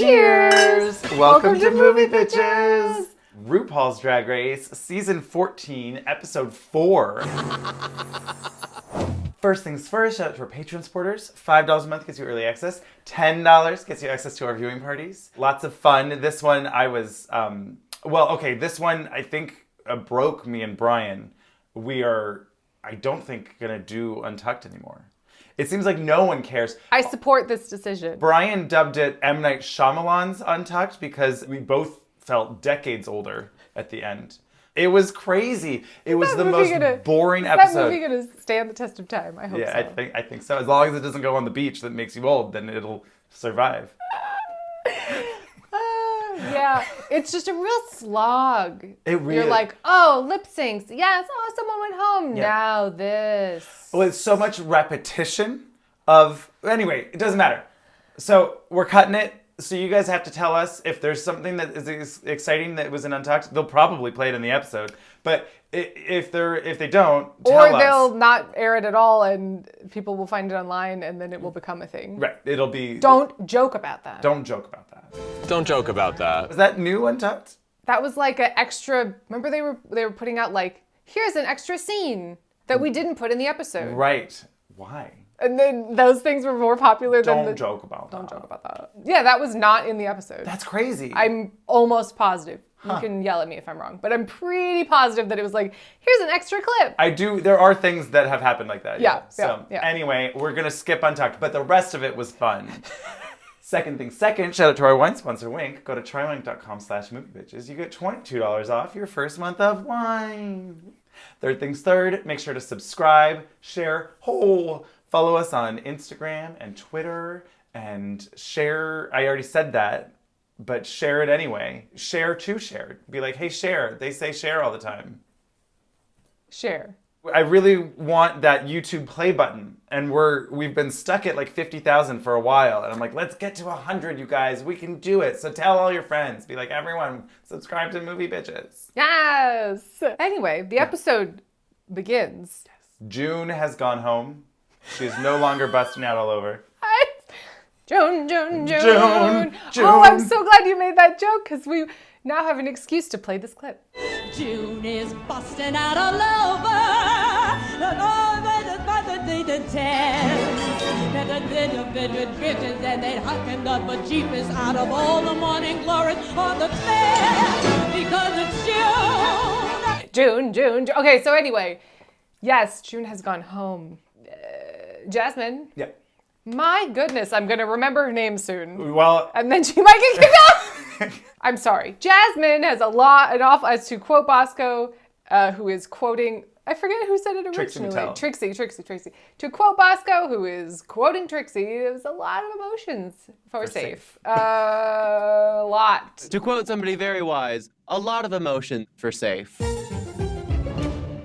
Cheers! Welcome to Movie Bitches! RuPaul's Drag Race, Season 14, Episode 4. First things first, shout out to our Patreon supporters. $5 a month gets you early access. $10 gets you access to our viewing parties. Lots of fun. This one I was, this one I think broke me and Brian. We are, I don't think, gonna do Untucked anymore. It seems like no one cares. I support this decision. Brian dubbed it M. Night Shyamalan's Untucked because we both felt decades older at the end. It was crazy. It was the most boring episode. Is that movie going to stand the test of time? I hope so. Yeah, I think so. As long as it doesn't go on the beach that makes you old, then it'll survive. Yeah, it's just a real slog. You're like, oh, lip syncs. Yes, oh, someone went home. Yeah. Now this. Well, it's so much repetition of... Anyway, it doesn't matter. So we're cutting it. So you guys have to tell us if there's something that is exciting that was in Untucked. They'll probably play it in the episode. But if they don't, tell us. Or they'll not air it at all and people will find it online and then it will become a thing. Right. It'll be... Don't joke about that. Don't joke about that. Don't joke about that. Was that new Untucked? That was like an extra... Remember they were putting out like, here's an extra scene that we didn't put in the episode. Right. Why? And then those things were more popular than Don't joke about that. Don't joke about that. Yeah, that was not in the episode. That's crazy. I'm almost positive. You can yell at me if I'm wrong. But I'm pretty positive that it was like, here's an extra clip. There are things that have happened like that. Yeah. Anyway, we're going to skip Untucked, but the rest of it was fun. Second thing second, shout out to our wine sponsor, Wink. Go to trywink.com/moviebitches. You get $22 off your first month of wine. Third things third, make sure to subscribe, share, follow us on Instagram and Twitter, and share. I already said that, but share it anyway. Share to share. Be like, hey, share. They say share all the time. Share. I really want that YouTube play button, and we've been stuck at like 50,000 for a while, and I'm like, let's get to 100, you guys. We can do it. So tell all your friends. Be like, everyone, subscribe to Movie Bitches. Yes. Anyway, the episode begins. Yes. June has gone home. She's no longer busting out all over. June. Oh, I'm so glad you made that joke because we now have an excuse to play this clip. June is busting out all over. And they hucking the bejeepers out of all the morning glories on the fair because it's June. June. Okay, so anyway, yes, June has gone home. Jasmine. Yeah. My goodness, I'm going to remember her name soon. Well. And then she might get kicked off. I'm sorry. Jasmine has as to quote Bosco, who is quoting, I forget who said it originally. Trixie. To quote Bosco, who is quoting Trixie, it was a lot of emotions for safe. A lot. To quote somebody very wise, a lot of emotion for safe.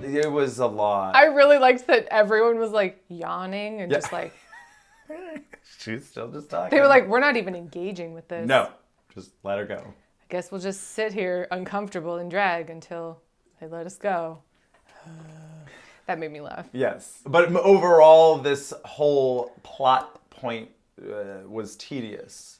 It was a lot. I really liked that everyone was like yawning and just like... She's still just talking. They were like, we're not even engaging with this. No, just let her go. I guess we'll just sit here uncomfortable and drag until they let us go. That made me laugh. Yes. But overall, this whole plot point was tedious.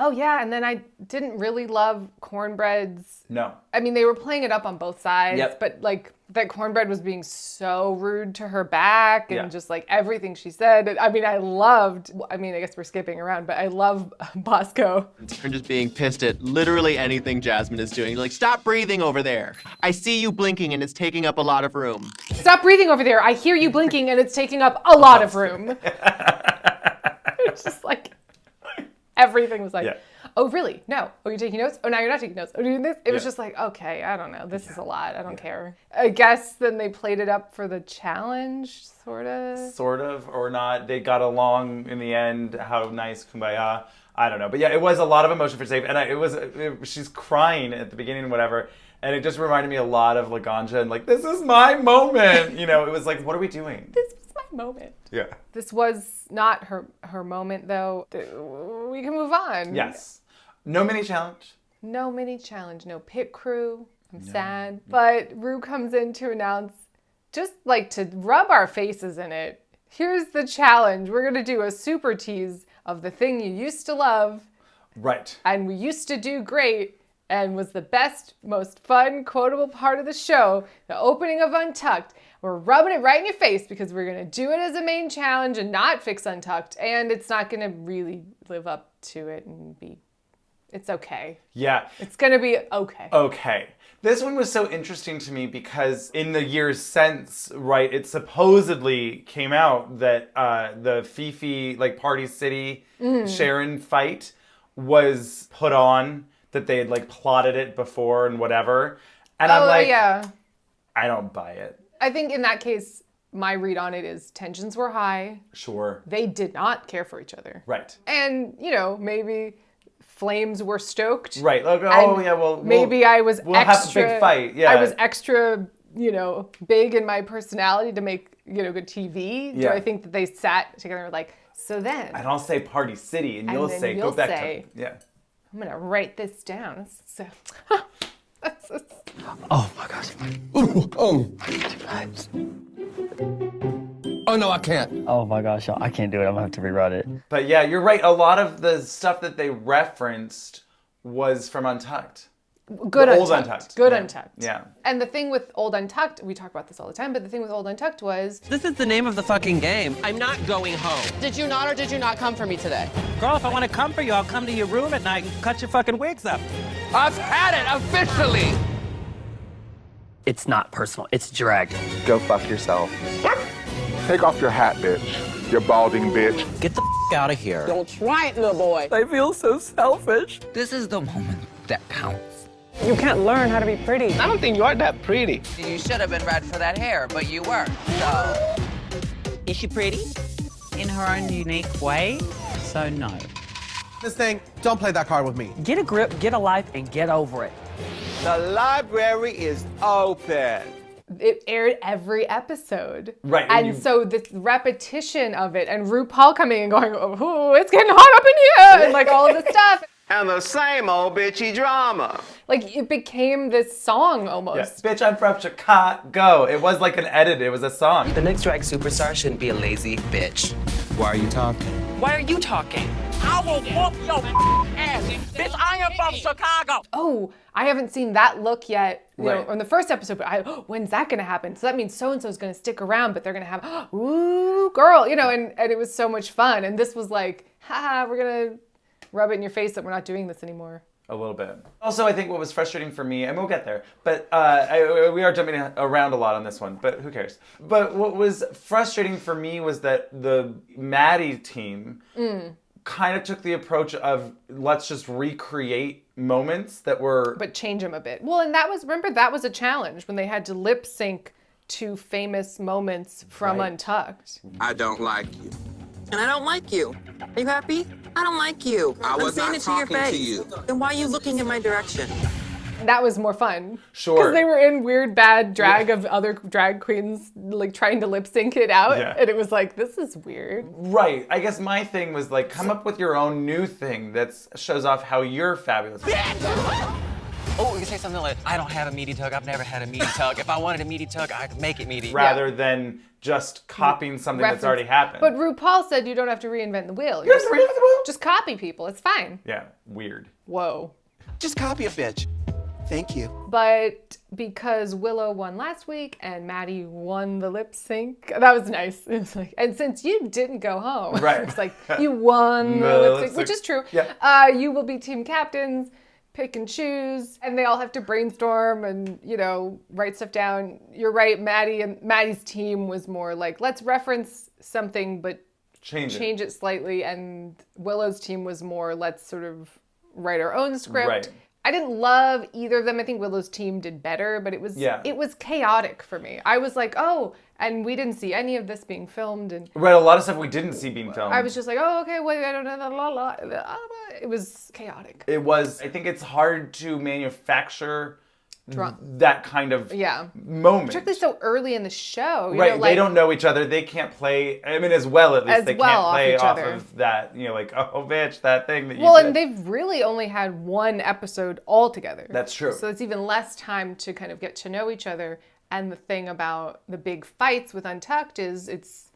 Oh, yeah. And then I didn't really love Cornbread's... No. I mean, they were playing it up on both sides. Yep. But, like, that Cornbread was being so rude to her back and just, like, everything she said. I mean, I guess we're skipping around, but I love Bosco. You're just being pissed at literally anything Jasmine is doing. You're like, stop breathing over there. I see you blinking and it's taking up a lot of room. Stop breathing over there. I hear you blinking and it's taking up a lot of room. It's just like... Everything was like, oh, really? No. Oh, you're taking notes? Oh, now you're not taking notes. Oh, you're doing this? It was just like, okay, I don't know. This is a lot. I don't care. I guess then they played it up for the challenge, sort of. Sort of, or not. They got along in the end. How nice, kumbaya. I don't know. But yeah, it was a lot of emotion for Safe. And she's crying at the beginning and whatever. And it just reminded me a lot of Laganja and like, this is my moment. You know, it was like, what are we doing? This was my moment. Yeah. This was not her moment, though. We can move on. Yes. No mini challenge. No mini challenge. No pit crew. I'm sad. But Ru comes in to announce, just like to rub our faces in it. Here's the challenge. We're going to do a super tease of the thing you used to love. Right. And we used to do great and was the best, most fun, quotable part of the show, the opening of Untucked. We're rubbing it right in your face because we're going to do it as a main challenge and not fix Untucked. And it's not going to really live up to it and be, it's okay. Yeah. It's going to be okay. Okay. This one was so interesting to me because in the years since, right, it supposedly came out that the Fifi, like Party City, Sharon fight was put on, that they had like plotted it before and whatever. And I'm like, yeah. I don't buy it. I think in that case, my read on it is tensions were high. Sure. They did not care for each other. Right. And, you know, maybe flames were stoked. Right. Like, maybe I was we'll extra. have a big fight. Yeah. I was extra, you know, big in my personality to make, you know, good TV. Yeah. Do I think that they sat together and were like, so then. And I'll say Party City, and you'll then say, you'll go back say, to, yeah. I'm going to write this down. So, Oh my gosh. Oh no, I can't. Oh my gosh, I can't do it. I'm gonna have to rewrite it. But yeah, you're right. A lot of the stuff that they referenced was from Untucked. Good Old Untucked. Untucked. Good Yeah. Untucked. Yeah. And the thing with Old Untucked, we talk about this all the time, but the thing with Old Untucked was... This is the name of the fucking game. I'm not going home. Did you not or did you not come for me today? Girl, if I want to come for you, I'll come to your room at night and cut your fucking wigs up. I've had it officially. It's not personal. It's dragged. Go fuck yourself. Take off your hat, bitch. You balding bitch. Get the out of here. Don't try it, little boy. I feel so selfish. This is the moment that counts. You can't learn how to be pretty. I don't think you are that pretty. You should have been red for that hair, but you weren't. So. Is she pretty? In her own unique way? So no. This thing, don't play that card with me. Get a grip, get a life, and get over it. The library is open. It aired every episode. Right. And so this repetition of it and RuPaul coming and going, oh, it's getting hot up in here, and like all of this stuff. And the same old bitchy drama. Like it became this song almost. Yes. Bitch, I'm from Chicago. It was like an edit. It was a song. The next drag superstar shouldn't be a lazy bitch. Why are you talking? Why are you talking? I will whoop your ass. Bitch, I am from Chicago. Oh, I haven't seen that look yet. You know, Right. on the first episode, but when's that gonna happen? So that means so-and-so's gonna stick around, but they're gonna have, ooh, girl, you know, and it was so much fun. And this was like, haha, we're gonna rub it in your face that we're not doing this anymore. A little bit. Also, I think what was frustrating for me, and we'll get there, but we are jumping around a lot on this one, but who cares? But what was frustrating for me was that the Maddie team kind of took the approach of let's just recreate moments that were... But change them a bit. Well, and that was, remember, that was a challenge when they had to lip sync to famous moments from Right. Untucked. I don't like you. And I don't like you. Are you happy? I don't like you. was I'm saying not it to your talking to face. you. Then why are you looking in my direction? That was more fun. Sure. Because they were in weird, bad drag of other drag queens, like trying to lip sync it out. Yeah. And it was like, this is weird. Right. I guess my thing was like, come up with your own new thing that shows off how you're fabulous. Oh, you can say something like, I don't have a meaty tug. I've never had a meaty tug. If I wanted a meaty tug, I could make it meaty. Rather than just copying something that's already happened. But RuPaul said you don't have to reinvent the wheel. You have to reinvent the wheel? Just copy people. It's fine. Yeah, weird. Whoa. Just copy a bitch. Thank you. But because Willow won last week and Maddie won the lip sync, that was nice. It was like, and since you didn't go home, Right. it's like you won the lip sync, which is true. Yeah. You will be team captains, pick and choose, and they all have to brainstorm and, you know, write stuff down. You're right, Maddie's team was more like, let's reference something, but change it slightly. And Willow's team was more, let's sort of write our own script. Right. I didn't love either of them. I think Willow's team did better, but it was chaotic for me. I was like, oh, and we didn't see any of this being filmed. And Right, a lot of stuff we didn't see being filmed. I was just like, oh, okay, wait, I don't know, It was chaotic. It was, I think it's hard to manufacture Drunk. that kind of moment. Particularly so early in the show. You Right, know, like, they don't know each other. They can't play, I mean, as well at least, As they well can't play off each off other. of that, you know, like, oh, bitch, that thing that you Well, did. and they've really only had one episode all together. That's true. So it's even less time to kind of get to know each other. And the thing about the big fights with Untucked is it's,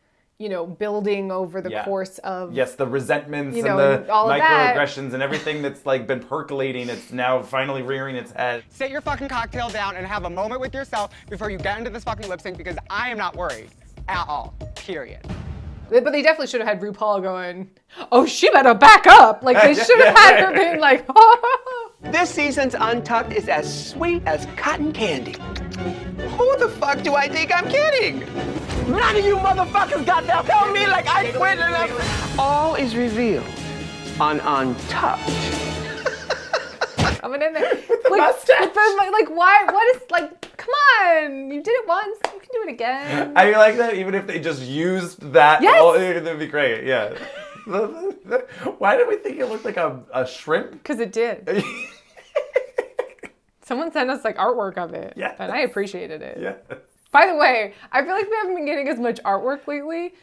building over the course of the resentments and and the all of that. microaggressions and everything that's like been percolating. It's now finally rearing its head. Sit your fucking cocktail down and have a moment with yourself before you get into this fucking lip sync, because I am not worried at all. Period. But they definitely should have had RuPaul going, oh, she better back up. Like, they should have had her being like, oh. This season's Untucked is as sweet as cotton candy. Who the fuck do I think I'm kidding? None of you motherfuckers got that. Tell me like I quit and all is revealed on Untucked. Coming in there. With the mustache. Why? What is, come on. You did it once. You can do it again. I like that even if they just used that. Yes. That'd be great, yeah. Why did we think it looked like a shrimp? Because it did. Someone sent us artwork of it. Yeah. And I appreciated it. Yeah. By the way, I feel like we haven't been getting as much artwork lately.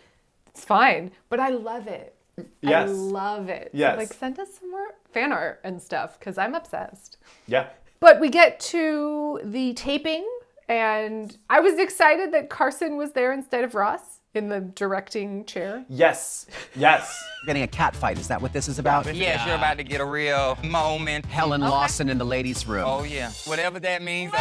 It's fine, but I love it. Yes. I love it. Yes. So, send us some more fan art and stuff, because I'm obsessed. Yeah. But we get to the taping, and I was excited that Carson was there instead of Ross in the directing chair. Yes. Yes. Getting a cat fight, is that what this is about? Yes, you're about to get a real moment. Helen Lawson in the ladies' room. Oh, yeah. Whatever that means,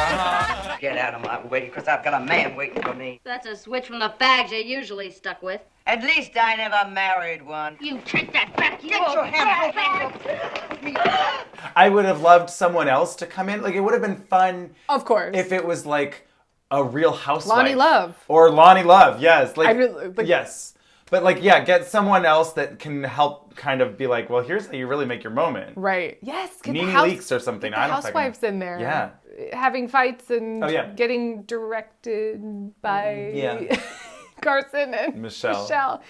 Get out of my way, because I've got a man waiting for me. That's a switch from the fags you're usually stuck with. At least I never married one. You take that back, you Get your hands off me. I would have loved someone else to come in. Like, it would have been fun. Of course. If it was like a Real Housewife. Lonnie Love. Or Lonnie Love, yes. Yes. But get someone else that can help kind of be like, well, here's how you really make your moment. Right. Yes. Get Nene the Leakes or something. Get the housewives in there. Yeah. Having fights and getting directed by Carson and Michelle.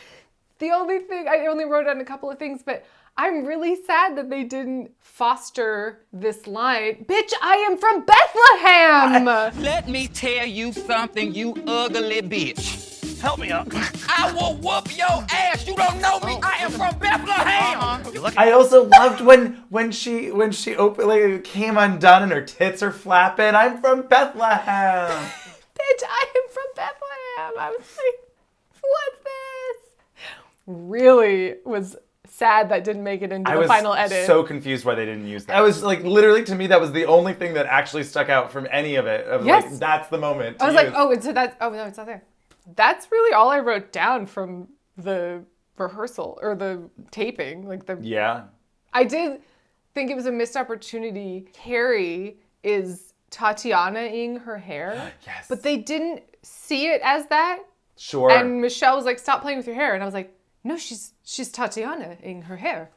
The only thing, I only wrote down a couple of things, but I'm really sad that they didn't foster this line. Bitch, I am from Bethlehem! Let me tell you something, you ugly bitch. Help me up. I will whoop your ass. You don't know me. I am from Bethlehem. I also loved when she openly came undone and her tits are flapping. I'm from Bethlehem. Bitch, I am from Bethlehem. I was like, what's this? Really was sad that didn't make it into the final edit. I was so confused why they didn't use that. I was literally, to me, that was the only thing that actually stuck out from any of it. That's the moment. I was like, no, it's not there. That's really all I wrote down from the rehearsal or the taping. Yeah. I did think it was a missed opportunity. Carrie is Tatiana-ing her hair. Yes. But they didn't see it as that. Sure. And Michelle was like, stop playing with your hair. And I was like, no, she's Tatiana-ing her hair.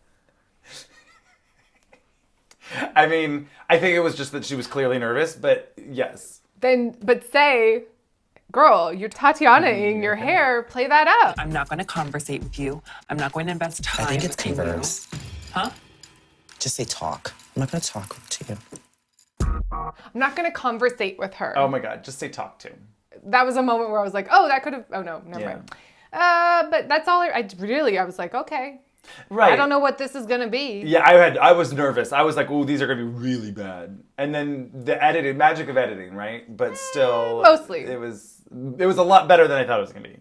I mean, I think it was just that she was clearly nervous, but yes. But say, girl, you're Tatiana-ing your hair, play that up. I'm not going to conversate with you. I'm not going to invest time. I think it's converse. Huh? Just say talk. I'm not going to talk to you. I'm not going to conversate with her. Oh my God, just say talk to. That was a moment where I was like, oh, that could have, oh no, never mind. But that's all I was like, okay. Right. I don't know what this is going to be. Yeah, I was nervous. I was like, oh, these are going to be really bad. And then the editing, magic of editing, right? But still. Mostly. It was a lot better than I thought it was going to be.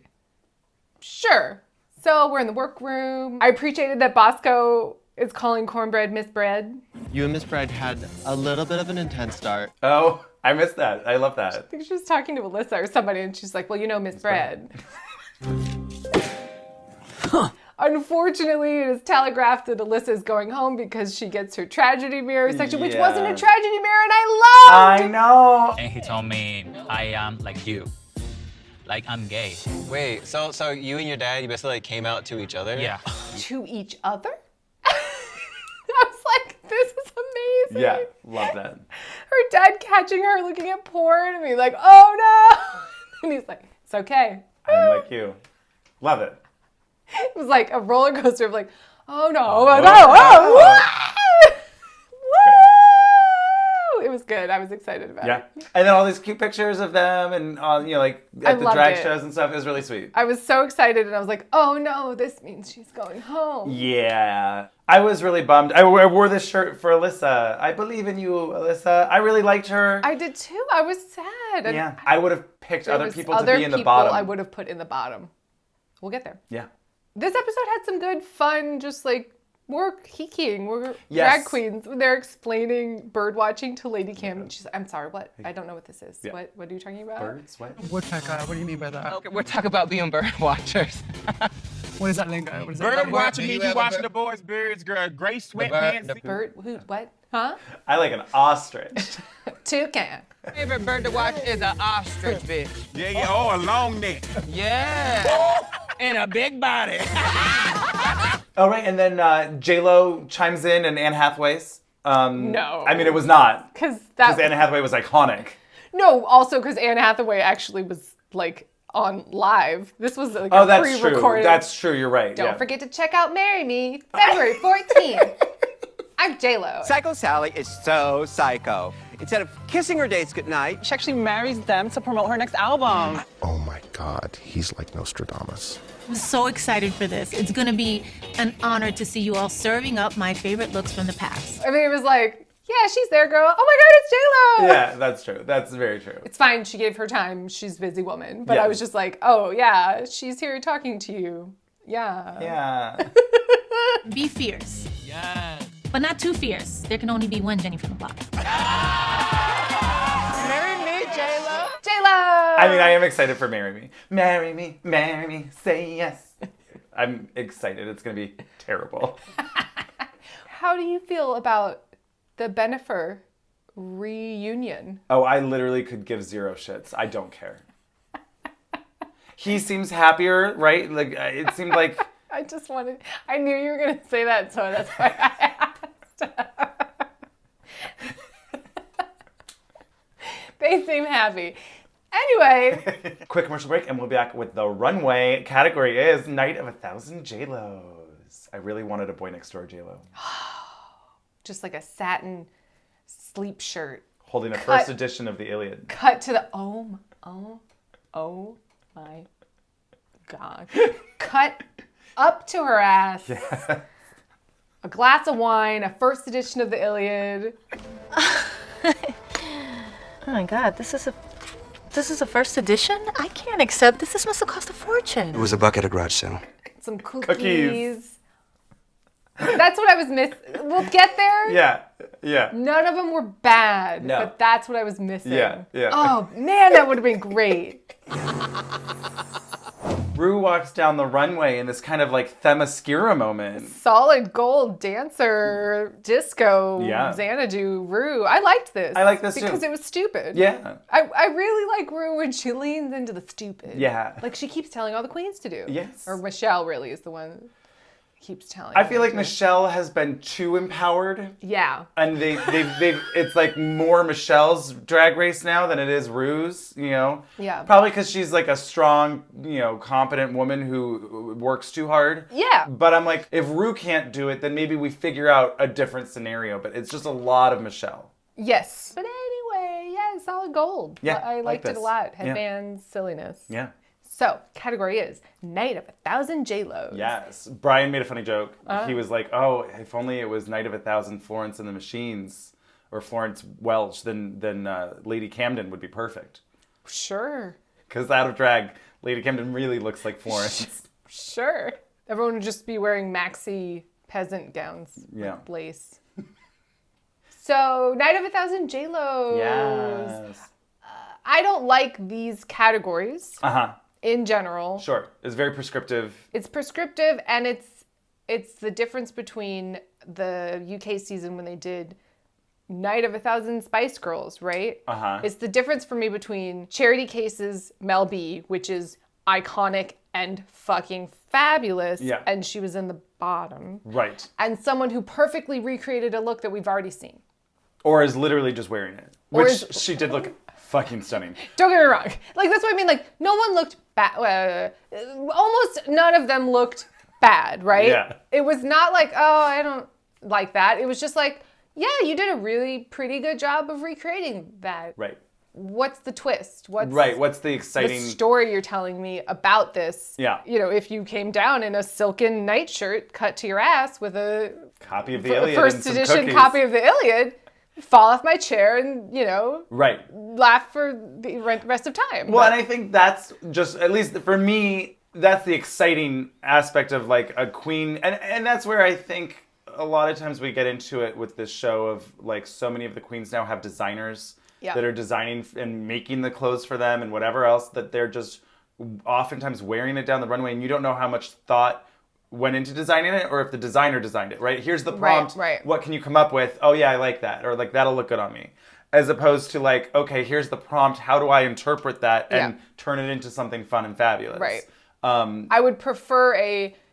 Sure. So we're in the workroom. I appreciated that Bosco is calling cornbread Miss Bread. You and Miss Bread had a little bit of an intense start. Oh, I missed that. I love that. I think she was talking to Alyssa or somebody, and she's like, well, Miss Bread. Unfortunately, it is telegraphed that Alyssa is going home because she gets her tragedy mirror section, which wasn't a tragedy mirror, and I loved. I know. And he told me, I am like you. Like, I'm gay. Wait, so you and your dad, you basically came out to each other? Yeah. To each other? I was like, this is amazing. Yeah, love that. Her dad catching her looking at porn and being like, oh no. And he's like, it's okay. I'm like you. Love it. It was like a roller coaster of like, oh no, oh no, woo! It was good. I was excited about it. Yeah. And then all these cute pictures of them and, at the drag shows and stuff. It was really sweet. I was so excited and I was like, oh no, this means she's going home. Yeah. I was really bummed. I wore this shirt for Alyssa. I believe in you, Alyssa. I really liked her. I did too. I was sad. And yeah. I would have picked other people to be in the bottom. I would have put in the bottom. We'll get there. Yeah. This episode had some good, fun, just like, we're geeking. We're Yes. drag queens. They're explaining bird watching to Lady Kim. She's I'm sorry, what? I don't know what this is. Yeah. What are you talking about? Birds? What? Woodpecker, what do you mean by that? Okay, we're talking about being bird watchers. What is that lingo? What is that? Bird watching means you watching the boys' beards, girl. Gray sweatpants. Bird? Who? What? Huh? I like an ostrich. Toucan. Favorite bird to watch is an ostrich, bitch. Yeah. Oh, a long neck. Yeah. And a big body. Oh, right. And then J.Lo chimes in and Anne Hathaway's. No. I mean, it was not. Because Anne Hathaway was iconic. No, also because Anne Hathaway actually was like on live. This was like a that's true. pre-recorded. That's true. You're right. Don't forget to check out Marry Me, February 14th. I'm J.Lo. Psycho Sally is so psycho. Instead of kissing her dates goodnight, She actually marries them to promote her next album. Oh my God, he's like Nostradamus. I'm so excited for this. It's gonna be an honor to see you all serving up my favorite looks from the past. I mean, it was like, yeah, she's there, girl. Oh my God, it's J.Lo. Yeah, that's true. That's very true. It's fine. She gave her time. She's a busy woman. But Yeah. I was just like, oh, yeah, she's here talking to you. Yeah. Yeah. Be fierce, Yes. but not too fierce. There can only be one Jenny from the block. Marry me, J.Lo. J.Lo! I mean, I am excited for Marry Me. Marry me, say yes. I'm excited. It's going to be terrible. How do you feel about the Bennifer reunion? Oh, I literally could give zero shits. I don't care. He seems happier, right? Like, it seemed like... I knew you were going to say that, so that's why I asked. They seem happy. Anyway. Quick commercial break, and we'll be back with the runway. Category is Night of 1,000 J.Los. I really wanted a Boy Next Door J.Lo. Just like a satin sleep shirt. Holding a first edition of the Iliad. Cut to the, oh my God. Cut up to her ass. Yeah. A glass of wine, a first edition of the Iliad. Oh my God, this is a first edition? I can't accept this. This must have cost a fortune. It was a buck at a garage sale. Some cookies. Cookies. That's what I was missing. We'll get there. Yeah. None of them were bad, No. but that's what I was missing. Yeah. Oh man, that would have been great. Ru walks down the runway in this kind of like Themyscira moment. Solid gold dancer, disco, Yeah. Xanadu, Ru. I liked this. I like this too. because it was stupid. Yeah. I really like Ru when she leans into the stupid. Yeah. Like she keeps telling all the queens to do. Yes. Or Michelle really is the one that keeps telling. I feel them like to. Michelle has been too empowered. Yeah. And they've it's like more Michelle's drag race now than it is Ru's, you know? Yeah. Probably because she's like a strong, competent woman who works too hard. Yeah. But I'm like, if Ru can't do it, then maybe we figure out a different scenario. But it's just a lot of Michelle. Yes. But anyway, yeah, solid gold. Yeah, I liked it this. a lot. Yeah. Headbands, silliness. Yeah. So, category is Night of 1,000 J.Los. Yes. Brian made a funny joke. Uh-huh. He was like, oh, if only it was Night of 1,000 Florence and the Machines or Florence Welch, then Lady Camden would be perfect. Sure. Because out of drag, Lady Camden really looks like Florence. Sure. Everyone would just be wearing maxi peasant gowns with lace. So, Night of 1,000 J.Los. Yes. I don't like these categories Uh-huh. in general. Sure. It's very prescriptive. It's prescriptive, and it's the difference between the UK season when they did Night of 1,000 Spice Girls, right? Uh-huh. It's the difference for me between Charity Case's Mel B, which is iconic and fucking fabulous, Yeah. and she was in the bottom, Right. and someone who perfectly recreated a look that we've already seen. Or is literally just wearing it. Or Which is- she did look fucking stunning. Don't get me wrong. Like, that's what I mean. Like, no one looked bad. Almost none of them looked bad, right? Yeah. It was not like, oh, I don't like that. It was just like, yeah, you did a really pretty good job of recreating that. Right. What's the twist? What's What's the exciting... the story you're telling me about this? Yeah. You know, if you came down in a silken nightshirt cut to your ass with a Copy of the Iliad and first some edition cookies. copy of the Iliad, fall off my chair and, Right. laugh for the rest of time. Well, and I think that's just, at least for me, that's the exciting aspect of like a queen, and that's where I think a lot of times we get into it with this show of like so many of the queens now have designers that are designing and making the clothes for them and whatever else, that they're just oftentimes wearing it down the runway and you don't know how much thought went into designing it or if the designer designed it, right? Here's the prompt. Right. What can you come up with? Oh yeah, I like that. Or like, that'll look good on me. As opposed to like, okay, here's the prompt. How do I interpret that and turn it into something fun and fabulous? Right. I would prefer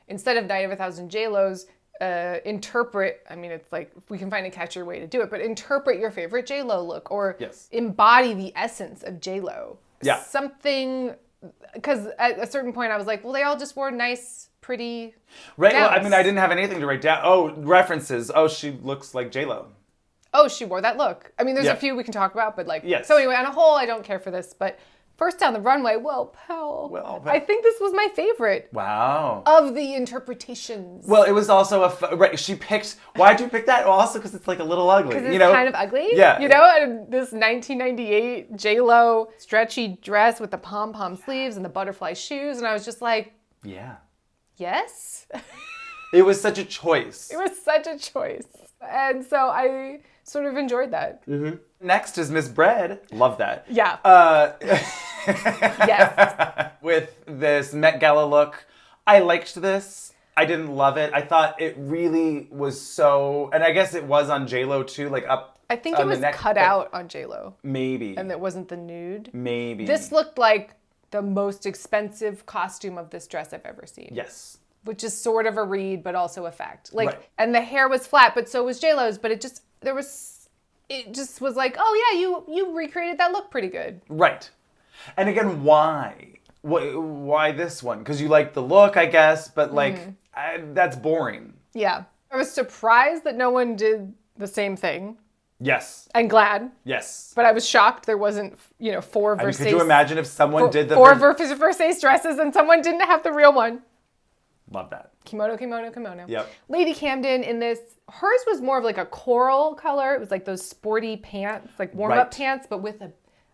instead of Night of 1,000 J.Los, interpret, I mean, it's like, we can find a catchier way to do it, but interpret your favorite J.Lo look or embody the essence of J.Lo. Yeah. Something, because at a certain point I was like, well, they all just wore nice, pretty Right, gowns. well, I mean, I didn't have anything to write down. Oh, references. Oh, she looks like J.Lo. Oh, she wore that look. I mean, there's a few we can talk about, but like, so anyway, on a whole, I don't care for this, but first down the runway, well, pal. I think this was my favorite. Wow. Of the interpretations. Well, it was also right. She picked. Why'd you pick that? Well, also because it's like a little ugly. Because it's kind of ugly. Yeah. You know, and this 1998 J.Lo stretchy dress with the pom-pom sleeves and the butterfly shoes, and I was just like, yeah. Yes. It was such a choice. It was such a choice, and so I sort of enjoyed that. Mm-hmm. Next is Miss Bread. Love that. Yeah. Yes. With this Met Gala look, I liked this. I didn't love it. I thought it really was so, and I guess it was on J.Lo too, like up. I think it was cut out on J.Lo. Maybe. And it wasn't the nude. Maybe. This looked like the most expensive costume of this dress I've ever seen. Yes. Which is sort of a read, but also a fact. Like, and the hair was flat, but so was J.Lo's, but it just was like, oh yeah, you recreated that look pretty good. Right. And again, why? Why this one? Because you like the look, I guess, but like, that's boring. Yeah. I was surprised that no one did the same thing. Yes. And glad. Yes. But I was shocked there wasn't, four Versace. I mean, could you imagine if someone did the... Four Versace dresses and someone didn't have the real one? Love that. Kimono, kimono, kimono. Yep. Lady Camden in this, hers was more of like a coral color. It was like those sporty pants, like warm-up pants, but with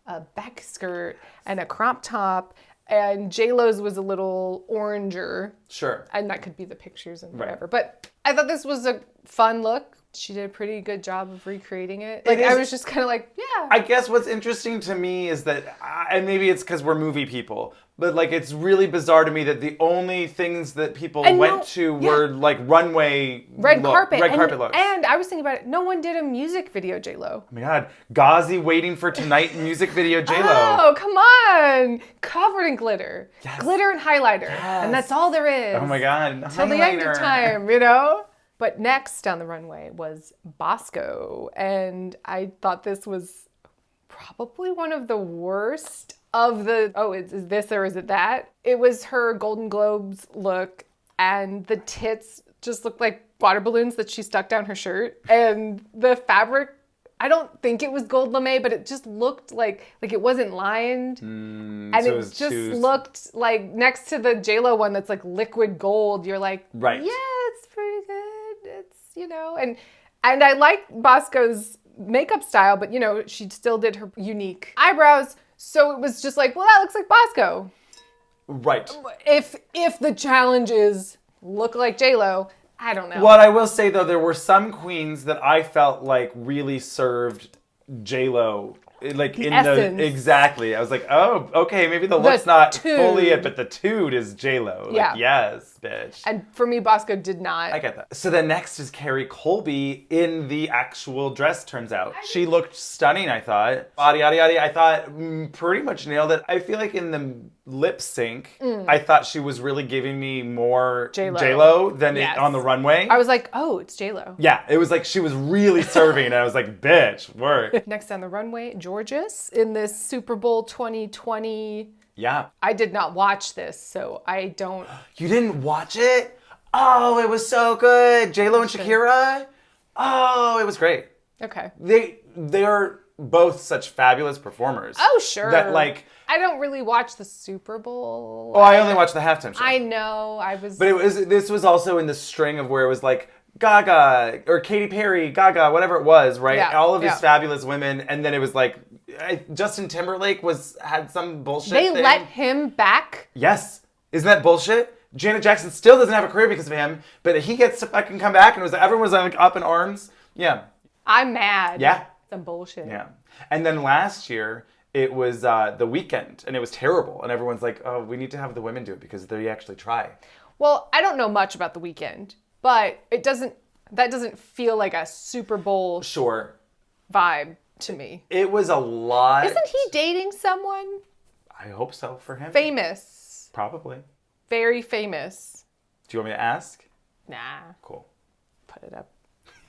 a back skirt and a crop top. And J.Lo's was a little oranger. Sure. And that could be the pictures and whatever. But I thought this was a fun look. She did a pretty good job of recreating it. Like, I was just kind of like, yeah. I guess what's interesting to me is that, and maybe it's because we're movie people, but like it's really bizarre to me that the only things that people went to were like runway red carpet looks. And I was thinking about it, no one did a music video J.Lo. Oh my God, Ghazi Waiting for Tonight music video J.Lo. Oh, come on. Covered in glitter. Yes. Glitter and highlighter. Yes. And that's all there is. Oh my God. Till the end of time, you know? But next down the runway was Bosco. And I thought this was probably one of the worst of the, is this or is it that? It was her Golden Globes look, and the tits just looked like water balloons that she stuck down her shirt. And the fabric, I don't think it was gold lame, but it just looked like it wasn't lined. And so it just looked like next to the J.Lo one that's like liquid gold, you're like, yeah, it's pretty good. It's, and I like Bosco's makeup style, but she still did her unique eyebrows. So it was just like, well, that looks like Bosco. Right. If the challenge is look like J.Lo, I don't know. What I will say though, there were some queens that I felt like really served J.Lo. Like the in essence. Exactly. I was like, oh, okay, maybe the look's not fully it, but the tood is J.Lo. Like, yeah. Yes, bitch. And for me, Bosco did not. I get that. So then next is Carrie Colby in the actual dress, turns out. She looked stunning, I thought. Body, I thought pretty much nailed it. I feel like in the lip sync, I thought she was really giving me more J.Lo than on the runway. I was like, oh, it's J.Lo. Yeah, it was like she was really serving. And I was like, bitch, work. Next on the runway, Gorgeous in this Super Bowl 2020. Yeah. I did not watch this, so I don't... You didn't watch it? Oh, it was so good. J.Lo and Shakira? Oh, it was great. Okay. They are both such fabulous performers. Oh, sure. That like... I don't really watch the Super Bowl. Oh, I only watched the halftime show. I know. But this was also in the string of where it was like Gaga or Katy Perry, Gaga, whatever it was, right? Yeah, all of these fabulous women, and then it was like Justin Timberlake had some bullshit thing. They let him back? Yes. Isn't that bullshit? Janet Jackson still doesn't have a career because of him, but he gets to fucking come back and everyone was like up in arms. Yeah. I'm mad. Yeah. Some bullshit. Yeah. And then last year, it was The Weeknd, and it was terrible. And everyone's like, oh, we need to have the women do it because they actually try. Well, I don't know much about The Weeknd, but that doesn't feel like a Super Bowl vibe to me. It was a lot. Isn't he dating someone? I hope so for him. Famous. Probably. Very famous. Do you want me to ask? Nah. Cool. Put it up.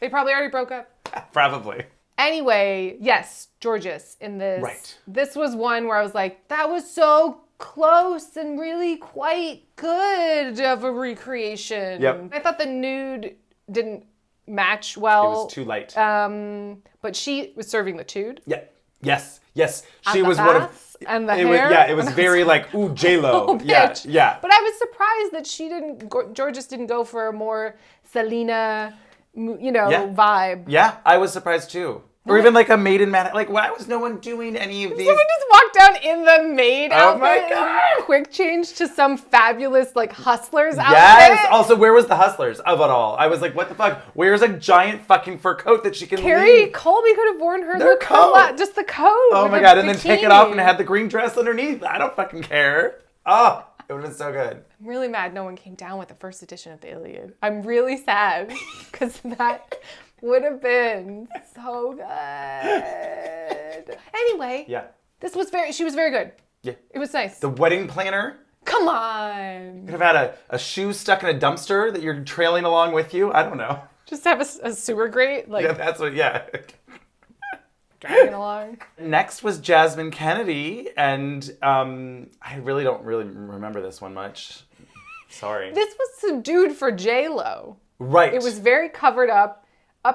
They probably already broke up. Probably. Anyway, yes, Georges in this. Right. This was one where I was like, that was so close and really quite good of a recreation. Yep. I thought the nude didn't match well. It was too light. But she was serving the tude. Yeah. Yes. Yes. And She the was one of. baths and the It hair. was, yeah. It was very like, ooh, J.Lo. Oh, Yeah. bitch. Yeah. But I was surprised that Georges didn't go for a more Selena, vibe. Yeah. I was surprised too. Or even like a maiden man. Like, why was no one doing any of these? Someone just walked down in the maid outfit. Oh my God. And quick change to some fabulous like Hustlers outfit. Yes. Also, where was the Hustlers of it all? I was like, what the fuck? Where's a giant fucking fur coat that she can Carrie leave? Colby could have worn her Their coat. just the coat. Oh my the God. And then take it off and bikini. have the green dress underneath. I don't fucking care. Oh, it would have been so good. I'm really mad no one came down with the first edition of the Iliad. I'm really sad because that would have been so good. Anyway, Yeah. she was very good. Yeah. It was nice. The wedding planner. Come on. Could have had a shoe stuck in a dumpster that you're trailing along with you. I don't know. Just have a sewer grate, like Yeah, that's what, yeah. dragging along. Next was Jasmine Kennedy, and I really don't remember this one much. Sorry. This was subdued for J.Lo. Right. It was very covered up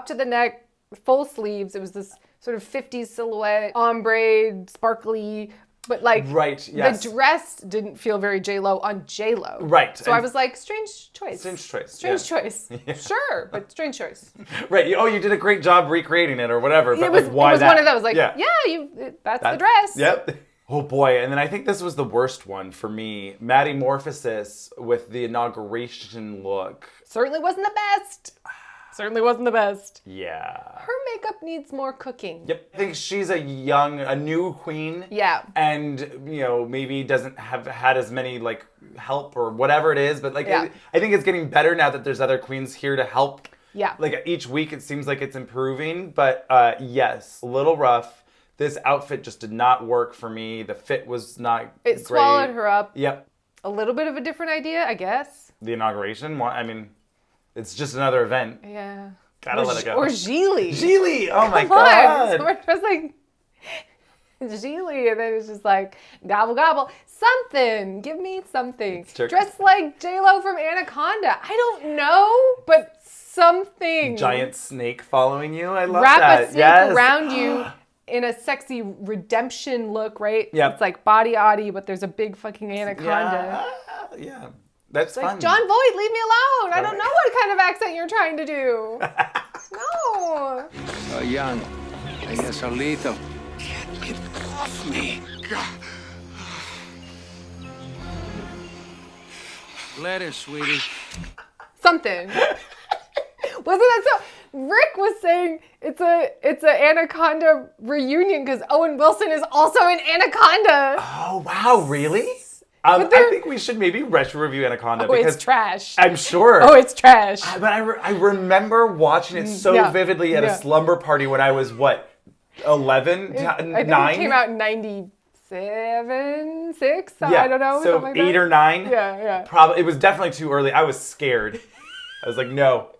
to the neck, full sleeves. It was this sort of 50s silhouette, ombre, sparkly, but like right, yes. the dress didn't feel very J.Lo on J.Lo. Right. So I was like, strange choice. Strange choice. Strange yeah. choice. Yeah. Sure, but strange choice. Right. Oh, you did a great job recreating it or whatever. But It was, like, why it was that? one of those, like, yeah, that's the dress. Yep. Oh boy, and then I think this was the worst one for me. Maddie Morphosis with the inauguration look. Certainly wasn't the best. Certainly wasn't the best. Yeah. Her makeup needs more cooking. Yep. I think she's a new queen. Yeah. And, maybe doesn't have had as many, like, help or whatever it is. But, like, Yeah. I think it's getting better now that there's other queens here to help. Yeah. Like, each week it seems like it's improving. But, yes, a little rough. This outfit just did not work for me. The fit was not It great. swallowed her up. Yep. A little bit of a different idea, I guess. The inauguration, I mean, it's just another event. Yeah. Gotta let it go. Or Gigli. Gigli! Oh my Come on. God! So it was like Gigli, and then it's just like gobble gobble. Something. Give me something. Dressed like J.Lo from Anaconda. I don't know, but something. Giant snake following you. I love Wrap that. a snake Yes. around you in a sexy redemption look, right? Yep. It's like body oddy, but there's a big fucking anaconda. Yeah. That's It's fun. like, John Voight, leave me alone. I don't know what kind of accent you're trying to do. No. So young. I guess so lethal. Get off me. Letter, sweetie. Something. Wasn't that so? Rick was saying it's a Anaconda reunion because Owen Wilson is also in Anaconda. Oh, wow. Really? I think we should maybe retro review Anaconda. Oh, because it's trash. I'm sure. Oh, it's trash. But I remember watching it so vividly at a slumber party when I was, 11? I think 9? it came out in 97, 6? Yeah. I don't know. So something like 8 that. or 9? Yeah. Probably. It was definitely too early. I was scared. I was like, no,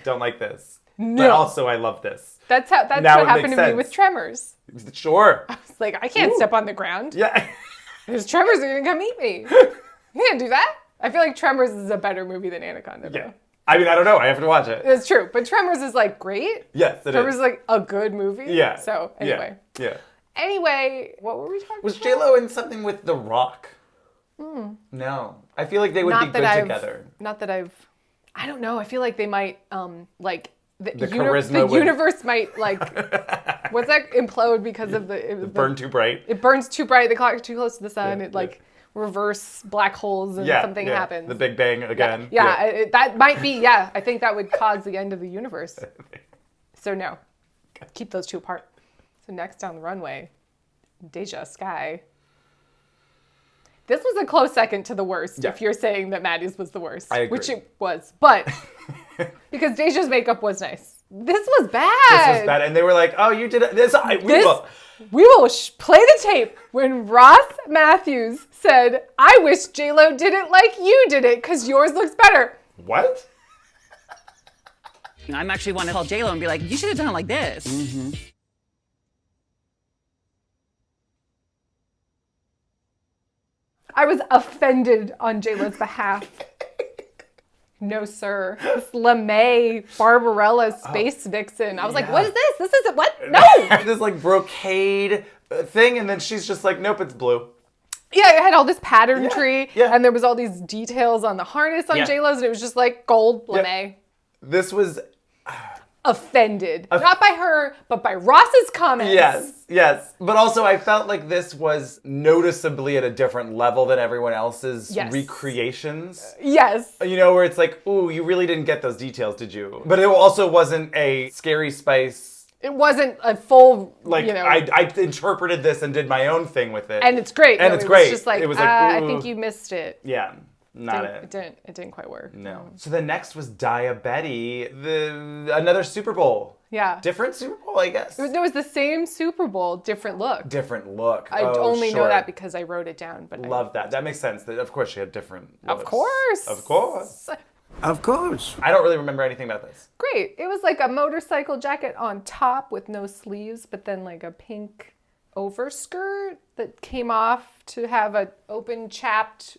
don't like this. No. But also, I love this. That's Now what it happened makes to me sense. with Tremors. Sure. I was like, I can't step on the ground. Yeah. Because Tremors are going to come eat me. You can't do that. I feel like Tremors is a better movie than Anaconda. Yeah. I mean, I don't know. I have to watch it. It's true. But Tremors is like great. Yes, it Tremors is. is like a good movie. Yeah. So anyway. Yeah. Anyway, what were we talking Was about? J.Lo in something with The Rock? No. I feel like they would be good together. I don't know. I feel like they might, The the charisma would- universe might, like, what's that, implode because of the Burn too bright. It burns too bright. The clock is too close to the sun. Yeah, It, like, reverse black holes and something happens. The Big Bang again. That might be, I think that would cause the end of the universe. So no, keep those two apart. So next down the runway, Deja Skye. This was a close second to the worst, if you're saying that Maddie's was the worst. I agree. Which it was, but because Deja's makeup was nice. This was bad. This was bad. And they were like, oh, you did it. We will play the tape when Ross Matthews said, I wish J.Lo did it like you did it because yours looks better. What? I'm actually want to call J.Lo and be like, you should have done it like this. Mm-hmm. I was offended on J.Lo's behalf. No, sir. This LeMay Barbarella Space Vixen. I was like, what is this? This isn't what? No! This like brocade thing, and then she's just like, nope, it's blue. Yeah, it had all this patternry, and there was all these details on the harness on J.Lo's, and it was just like gold LeMay. This was... Offended. Not by her, but by Ross's comments. Yes. But also I felt like this was noticeably at a different level than everyone else's recreations. Yes. You know, where it's like, ooh, you really didn't get those details, did you? But it also wasn't a Scary Spice. It wasn't a full, like, I interpreted this and did my own thing with it. And it's great. And it's great. It was just like, it was like I think you missed it. Yeah. It didn't quite work. No. So the next was Diabetti, another Super Bowl. Yeah. Different Super Bowl, I guess. It was the same Super Bowl, different look. Different look. I only know that because I wrote it down. But love that. That makes sense. Of course, she had different looks. Of course. Of course. I don't really remember anything about this. Great. It was like a motorcycle jacket on top with no sleeves, but then like a pink overskirt that came off to have an open chapped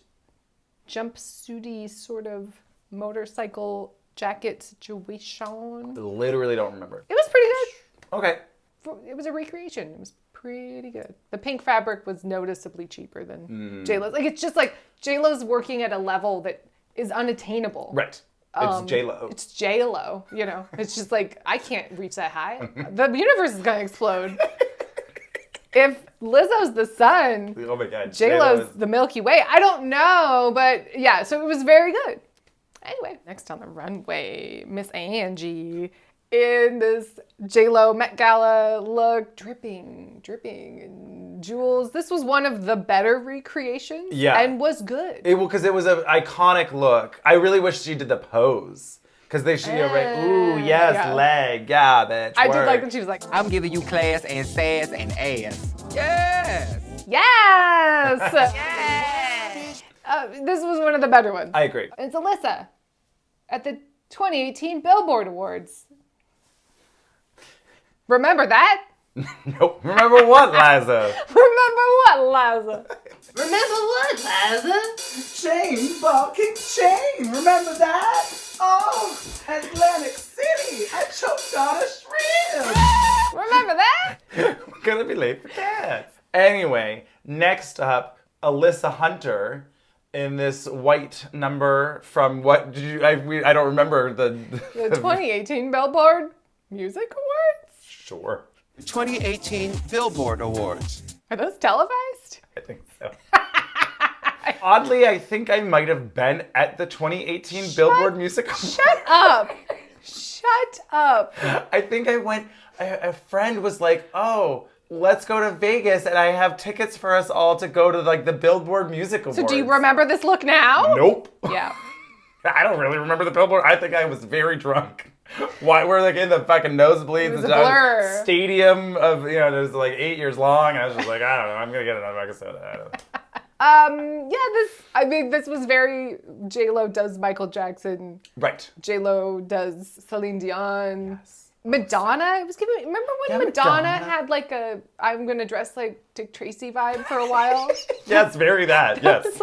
jumpsuity sort of motorcycle jacket situation. Literally don't remember. It was pretty good. Okay. It was a recreation. It was pretty good. The pink fabric was noticeably cheaper than J.Lo's. Like, it's just like J.Lo's working at a level that is unattainable. Right. It's J.Lo. It's J.Lo, you know. It's just like, I can't reach that high. The universe is going to explode. If Lizzo's the sun, oh my God, J.Lo's the Milky Way. I don't know, but yeah, so it was very good. Anyway, next on the runway, Miss Angie in this J.Lo Met Gala look, dripping in jewels. This was one of the better recreations and was good. Because it was an iconic look. I really wish she did the pose. Because they should, ooh, yes, leg, yeah, bitch, I did like when she was like, I'm giving you class and sass and ass. Yes! Yes! Yes! This was one of the better ones. I agree. It's Alyssa at the 2018 Billboard Awards. Remember that? Nope. Remember what, Liza? Remember what, Liza? Remember what, Liza? Chain, barking chain. Remember that? Oh, Atlantic City. I choked on a shrimp. Remember that? We're gonna be late for that. Anyway, next up, Alyssa Hunter in this white number from what did you? I don't remember the 2018 Billboard Music Awards. Sure. 2018 Billboard Awards. Are those televised? I think so. Oddly, I think I might have been at the 2018 Billboard Music Awards. Shut up. Shut up. I think I went, a friend was like, oh, let's go to Vegas and I have tickets for us all to go to like the Billboard Music Awards. So do you remember this look now? Nope. Yeah. I don't really remember the Billboard. I think I was very drunk. Why we're like in the fucking nosebleeds. It was a blur. Stadium of, there's like 8 years long. And I was just like, I don't know, I'm gonna get another episode. I don't know. This was very J.Lo does Michael Jackson. Right. J.Lo does Celine Dion. Yes. Madonna. It was giving. Remember when Madonna had like a I'm gonna dress like Dick Tracy vibe for a while? Yes, very that. Yes. That was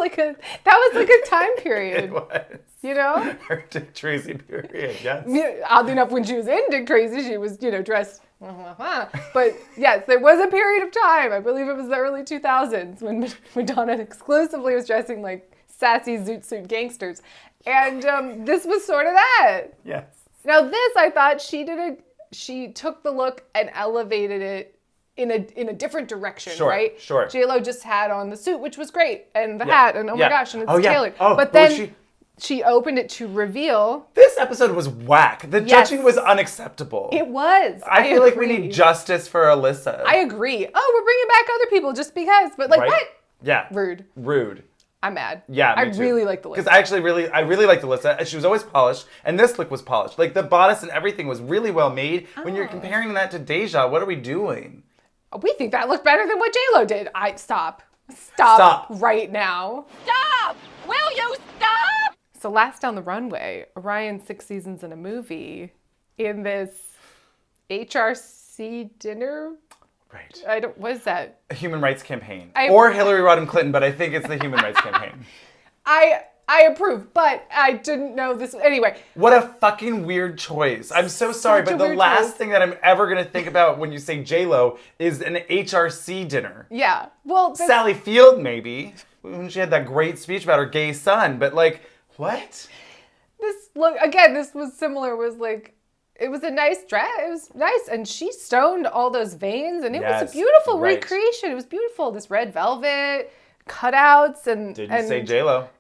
like a time period. It was. You know? Her Dick Tracy period. Yes. Oddly enough, when she was in Dick Tracy, she was dressed. But yes, there was a period of time. I believe it was the early 2000s when Madonna exclusively was dressing like sassy zoot suit gangsters, and this was sort of that. Yes. Now this, I thought she took the look and elevated it in a different direction, Sure, right? sure. J.Lo just had on the suit, which was great, and the hat, and oh my gosh, and it's tailored. Oh, but then she opened it to reveal. This episode was whack. The judging was unacceptable. It was. I feel like we need justice for Alyssa. I agree. Oh, we're bringing back other people just because. But like, what? Yeah. Rude. I'm mad. Yeah, I me too. really like the Alyssa. Because I really liked Alyssa. She was always polished, and this look was polished. Like the bodice and everything was really well made. When you're comparing that to Deja, what are we doing? We think that looked better than what J.Lo did. Stop right now. Stop! Will you stop? So last on the runway, Orion 6 seasons in a movie in this HRC dinner. Right. What is that? A human rights campaign. Or Hillary Rodham Clinton, but I think it's the human rights campaign. I approve, but I didn't know this. Anyway. What a fucking weird choice. I'm so sorry, but the last thing that I'm ever going to think about when you say J.Lo is an HRC dinner. Yeah. Well, Sally Field, maybe, when she had that great speech about her gay son, but like, what? This was similar, it was a nice dress. It was nice. And she stoned all those veins, and it was a beautiful recreation. It was beautiful. This red velvet, cutouts, and... Didn't say J.Lo.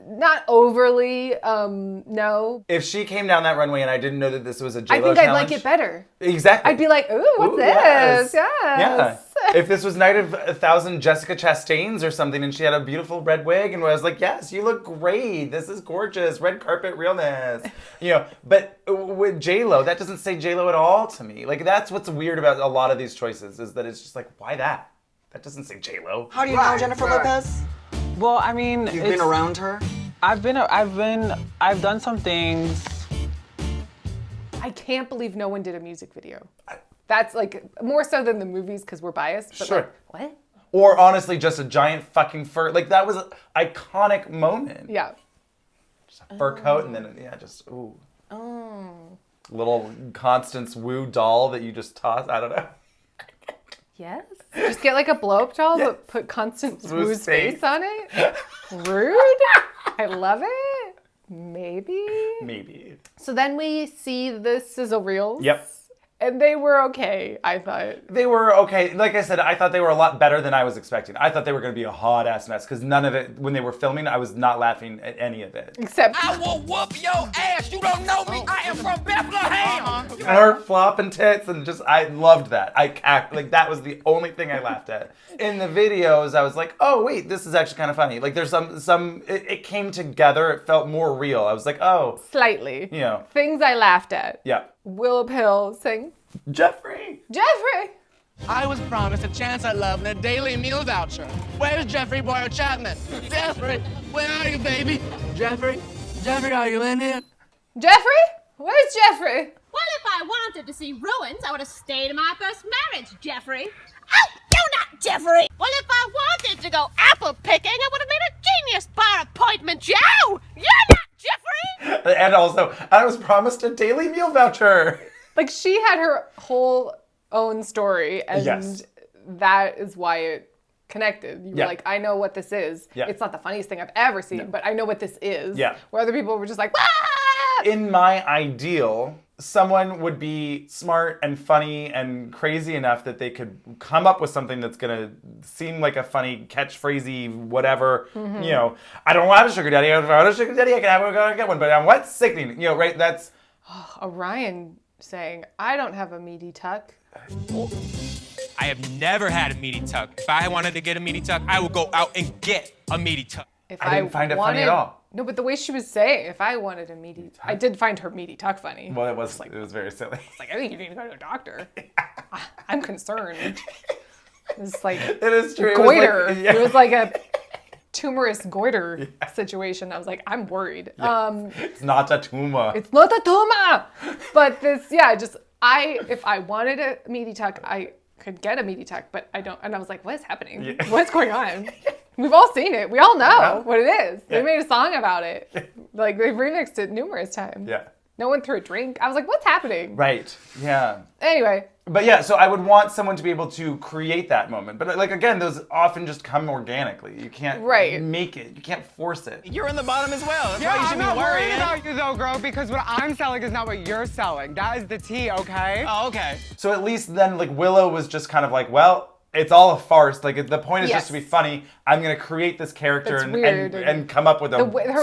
Not overly, no. If she came down that runway and I didn't know that this was a J.Lo challenge, I'd like it better. Exactly. I'd be like, ooh, what's this? Yes. Yeah. If this was Night of 1,000 Jessica Chastains or something and she had a beautiful red wig and I was like, yes, you look great. This is gorgeous. Red carpet realness. But with J.Lo, that doesn't say J.Lo at all to me. Like, that's what's weird about a lot of these choices is that it's just like, why that? That doesn't say J.Lo. How do you know Jennifer Lopez? Well, I mean, you've been around her. I've done some things. I can't believe no one did a music video. That's like more so than the movies because we're biased. But sure. Like, what? Or honestly, just a giant fucking fur. Like that was an iconic moment. Yeah. Just a fur coat and then ooh. Oh. Little Constance Wu doll that you just toss. I don't know. Yes. Just get like a blow-up doll, but put Constance Wu's face on it. Rude. I love it. Maybe. So then we see the sizzle reels. Yep. And they were okay, I thought. They were okay. Like I said, I thought they were a lot better than I was expecting. I thought they were going to be a hot-ass mess because none of it, when they were filming, I was not laughing at any of it. Except... I will whoop your ass. You don't know me. I am from Bethlehem. And her flopping tits and I loved that. That was the only thing I laughed at. In the videos, I was like, oh, wait, this is actually kind of funny. Like there's it came together. It felt more real. I was like, oh. Slightly. Things I laughed at. Yeah. Willow Pill saying, Jeffrey! I was promised a chance at love and a daily meal voucher. Where's Jeffrey Boyle Chapman? Jeffrey, where are you, baby? Jeffrey, are you in here? Jeffrey? Where's Jeffrey? Well, if I wanted to see ruins, I would have stayed in my first marriage, Jeffrey. Oh, you're not Jeffrey! Well, if I wanted to go apple picking, I would have made a genius bar appointment, Joe! You're not Jeffrey! And also, I was promised a daily meal voucher. Like, she had her whole own story, and that is why it connected. You were like, I know what this is. Yeah. It's not the funniest thing I've ever seen, but I know what this is. Yeah. Where other people were just like, ah! In my ideal, someone would be smart and funny and crazy enough that they could come up with something that's going to seem like a funny catchphrasey whatever. Mm-hmm. I don't have a sugar daddy. If I want a sugar daddy, I can get one. But I'm what? Sickening. Right? That's... Orion saying, I don't have a meaty tuck. I have never had a meaty tuck. If I wanted to get a meaty tuck, I would go out and get a meaty tuck. I didn't find it funny at all. No, but the way she was saying, if I wanted a meaty tuck, I did find her meaty tuck funny. Well, it was very silly. It's like, I think you need to go to a doctor. I'm concerned. It's like it is true. Goiter. It was like a tumorous goiter situation. I was like, I'm worried. It's not a tumor. It's not a tumor. But this, if I wanted a meaty tuck, I could get a meaty tuck, but I don't. And I was like, what is happening? Yeah. What's going on? We've all seen it. We all know what it is. They made a song about it. Like, they've remixed it numerous times. Yeah. No one threw a drink. I was like, what's happening? Right. Yeah. Anyway. But yeah, so I would want someone to be able to create that moment. But like, again, those often just come organically. You can't make it. You can't force it. You're in the bottom as well. That's why you I'm should be not worried worrying. about you though, girl, because what I'm selling is not what you're selling. That is the tea, okay? Oh, okay. So at least then, like, Willow was just kind of like, well, it's all a farce. Like, the point is just to be funny. I'm going to create this character and come up with a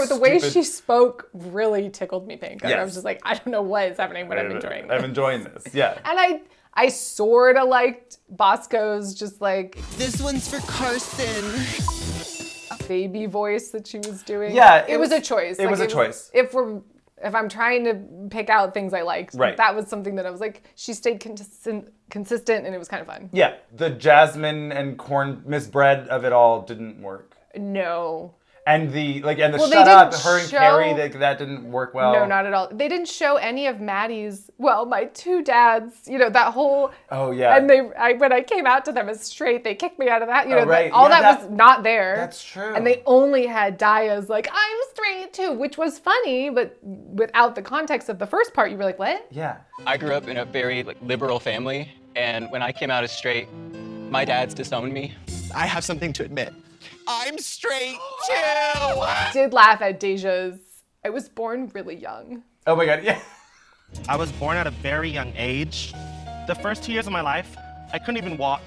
the way she spoke really tickled me pink. I was just like, I don't know what is happening, but I'm enjoying this. I'm enjoying this, yeah. And I sort of liked Bosco's just like... This one's for Carson. Baby voice that she was doing. Yeah. It was a choice. It was a choice. If I'm trying to pick out things I liked, that was something that I was like, she stayed consistent and it was kind of fun. Yeah, the Jasmine and corn misbread of it all didn't work. No. And the shut up, her and Carrie, that didn't work well. No, not at all. They didn't show any of Maddie's, my two dads, that whole... Oh, yeah. And when I came out to them as straight, they kicked me out of that. Right. That was not there. That's true. And they only had Daya's like, I'm straight too, which was funny, but without the context of the first part, you were like, what? Yeah. I grew up in a very liberal family, and when I came out as straight, my dad's disowned me. I have something to admit. I'm straight too! I did laugh at Deja's, I was born really young. Oh my God, yeah. I was born at a very young age. The first 2 years of my life, I couldn't even walk.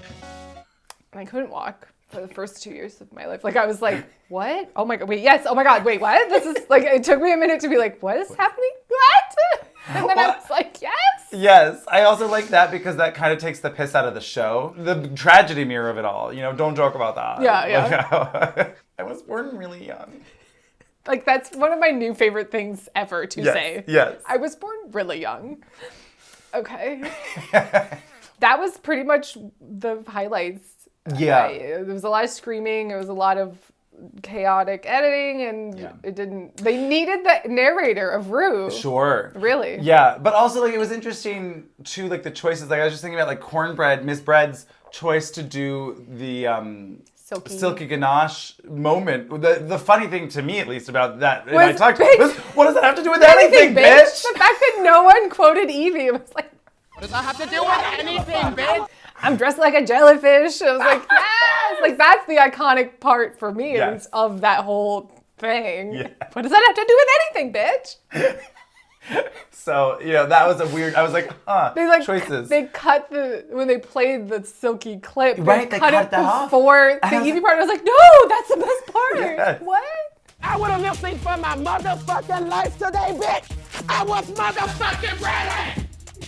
And I couldn't walk for the first 2 years of my life. Like, I was like, what? Oh my God, wait, yes, oh my God, wait, what? This is, it took me a minute to be like, what is happening? What? And then I was like, yes! Yes, I also like that because that kind of takes the piss out of the show. The tragedy mirror of it all, don't joke about that. Yeah. I was born really young. Like, that's one of my new favorite things ever to say. Yes. I was born really young. Okay. That was pretty much the highlights. Yeah. There was a lot of screaming. There was a lot of chaotic editing, and they needed the narrator of Ru. Sure. Really. Yeah, but also, it was interesting, too, the choices. I was just thinking about, Cornbread, Miss Bread's choice to do the silky ganache moment. The funny thing to me, at least, about that, and I talked, what does that have to do with anything, bitch? The fact that no one quoted Evie, it was like, what does that have to do with anything, bitch? I'm dressed like a jellyfish. I was like, yes! That's the iconic part for me of that whole thing. Yeah. What does that have to do with anything, bitch? So, that was a weird, I was like, choices. They cut when they played the silky clip, they cut it that before the Evie part. I was like, no, that's the best part. Yes. What? I would have lip synced for my motherfucking life today, bitch! I was motherfucking ready!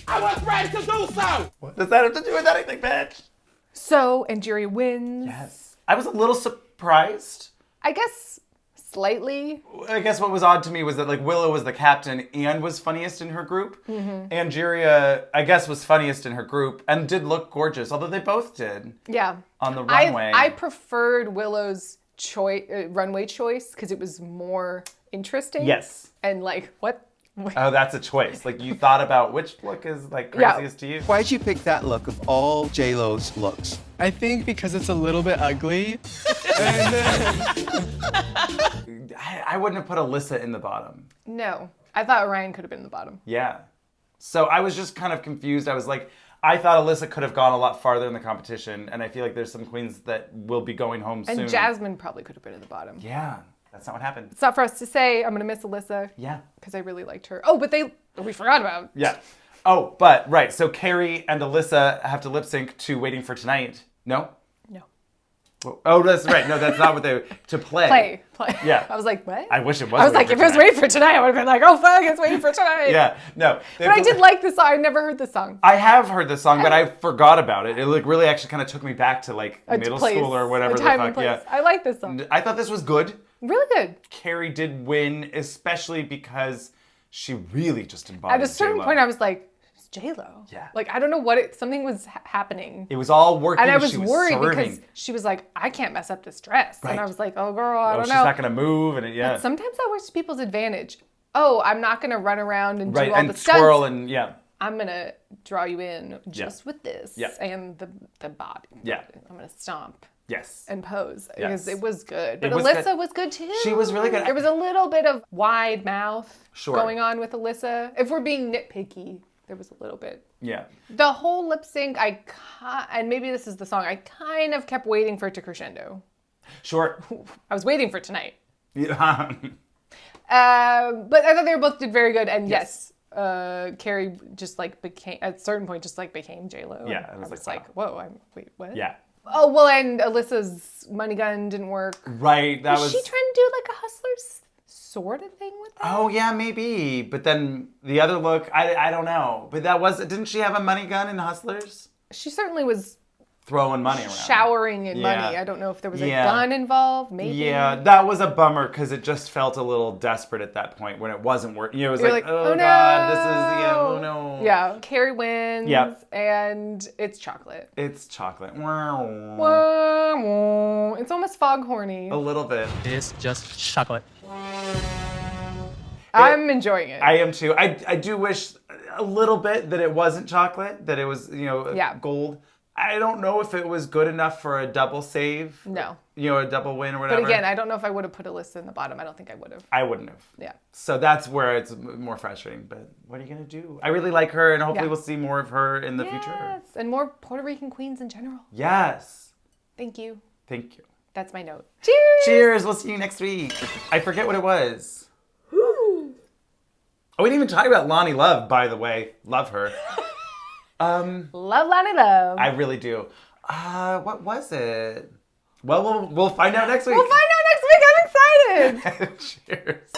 I was ready to do so! What does that have to do with anything, bitch? So, Anjiri wins. Yes. I was a little surprised. I guess slightly. I guess what was odd to me was that Willow was the captain and was funniest in her group. Mm-hmm. Angeria, I guess, was funniest in her group and did look gorgeous, although they both did. Yeah. On the runway. I preferred Willow's runway choice because it was more interesting. Yes. And what? Oh, that's a choice. You thought about which look is craziest to you. Why'd you pick that look of all J.Los looks? I think because it's a little bit ugly. I wouldn't have put Alyssa in the bottom. No. I thought Orion could have been in the bottom. Yeah. So I was just kind of confused. I was like, I thought Alyssa could have gone a lot farther in the competition, and I feel like there's some queens that will be going home soon. And Jasmine probably could have been in the bottom. Yeah. That's not what happened. It's not for us to say. I'm going to miss Alyssa. Yeah. Because I really liked her. Oh, but we forgot about. Yeah. Oh, but, right. So Carrie and Alyssa have to lip sync to Waiting for Tonight. No? No. Oh, that's right. No, that's not what to play. Play. Yeah. I was like, what? I wish it was. I was like, if it was Waiting for Tonight, I would have been like, oh, fuck, it's Waiting for Tonight. Yeah. No. But I did like the song. I never heard the song. I have heard the song, but I forgot about it. It really actually kind of took me back to middle school or whatever the fuck. Yeah. I like this song. I thought this was good. Really good. Carrie did win, especially because she really just embodied At a certain point, I was like, it's J.Lo. Yeah. I don't know what something was happening. It was all working. And I was worried serving. Because she was like, I can't mess up this dress. Right. And I was like, oh, girl, I don't know. She's not going to move. But sometimes that works to people's advantage. Oh, I'm not going to run around and do all and the stunts. twirl and, I'm going to draw you in just with this and the body. Yeah. I'm going to stomp. Yes. And Pose. Yes. Because it was good. But It was Alyssa good. was good too. She was really good. There was a little bit of wide mouth Sure. going on with Alyssa. If we're being nitpicky, there was a little bit. Yeah. The whole lip sync, and maybe this is the song, I kind of kept waiting for it to crescendo. Sure. I was waiting for tonight. Yeah. But I thought they both did very good. And yes, Carrie just like became, at a certain point, just like became J.Lo. Yeah. I was like, whoa, wait, what? Yeah. Oh, well, and Alyssa's money gun didn't work. Right. That was. She trying to do like a Hustlers sort of thing with that? Oh, yeah, maybe. But then the other look, I don't know. But didn't she have a money gun in Hustlers? She certainly was throwing money around. showering in Yeah. money. I don't know if there was a Yeah. gun involved, maybe. Yeah, that was a bummer because it just felt a little desperate at that point when it wasn't working. It was You're like, like, oh, oh, God, this is, oh no. Yeah, Carrie wins. Yep. And it's chocolate. It's chocolate. It's almost foghorny. A little bit. It's just chocolate. I'm enjoying it. I am too. I do wish a little bit that it wasn't chocolate, that it was, gold. I don't know if it was good enough for a double save. No. A double win or whatever. But again, I don't know if I would have put Alyssa in the bottom. I don't think I would have. I wouldn't have. Yeah. So that's where it's more frustrating. But what are you going to do? I really like her, and hopefully Yeah. we'll see more of her in the future. Yes, and more Puerto Rican queens in general. Yes. Thank you. Thank you. That's my note. Cheers! Cheers. We'll see you next week. I forget what it was. Oh, we didn't even talk about Lonnie Love, by the way. Love her. Love Lonnie Love. I really do. What was it? Well, we'll find out next week. We'll find out next week. I'm excited. Cheers.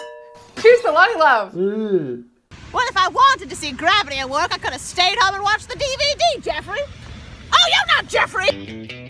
Cheers to Lonnie Love. Well, if I wanted to see Gravity at work, I could have stayed home and watched the DVD, Jeffrey. Oh, you're not Jeffrey!